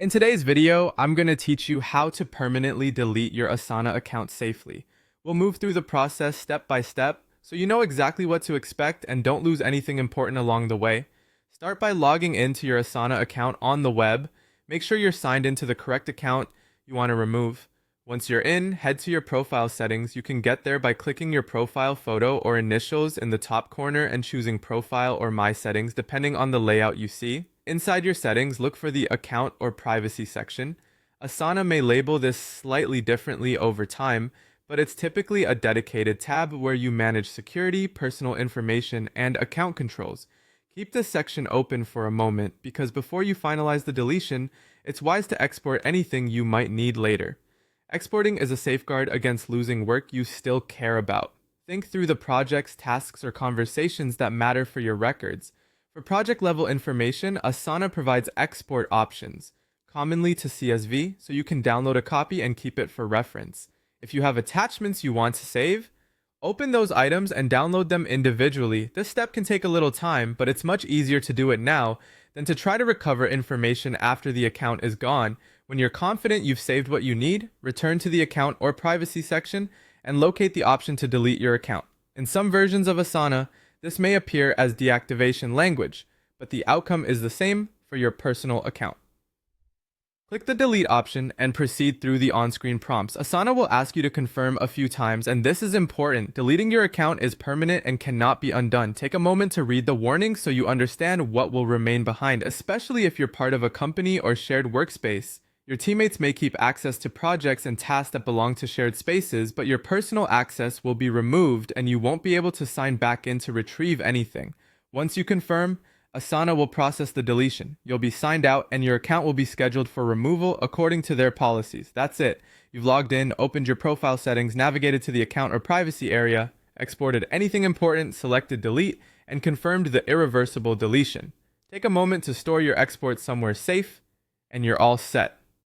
In today's video, I'm going to teach you how to permanently delete your Asana account safely. We'll move through the process step by step, so you know exactly what to expect and don't lose anything important along the way. Start by logging into your Asana account on the web. Make sure you're signed into the correct account you want to remove. Once you're in, head to your profile settings. You can get there by clicking your profile photo or initials in the top corner and choosing Profile or My Settings depending on the layout you see. Inside your settings, look for the Account or Privacy section. Asana may label this slightly differently over time, but it's typically a dedicated tab where you manage security, personal information, and account controls. Keep this section open for a moment because before you finalize the deletion, it's wise to export anything you might need later. Exporting is a safeguard against losing work you still care about. Think through the projects, tasks, or conversations that matter for your records. For project-level information, Asana provides export options, commonly to CSV, so you can download a copy and keep it for reference. If you have attachments you want to save, open those items and download them individually. This step can take a little time, but it's much easier to do it now than to try to recover information after the account is gone. When you're confident you've saved what you need, return to the Account or Privacy section and locate the option to delete your account. In some versions of Asana, this may appear as deactivation language, but the outcome is the same for your personal account. Click the delete option and proceed through the on-screen prompts. Asana will ask you to confirm a few times, and this is important. Deleting your account is permanent and cannot be undone. Take a moment to read the warnings so you understand what will remain behind, especially if you're part of a company or shared workspace. Your teammates may keep access to projects and tasks that belong to shared spaces, but your personal access will be removed and you won't be able to sign back in to retrieve anything. Once you confirm, Asana will process the deletion. You'll be signed out and your account will be scheduled for removal according to their policies. That's it. You've logged in, opened your profile settings, navigated to the account or privacy area, exported anything important, selected delete, and confirmed the irreversible deletion. Take a moment to store your export somewhere safe, and you're all set.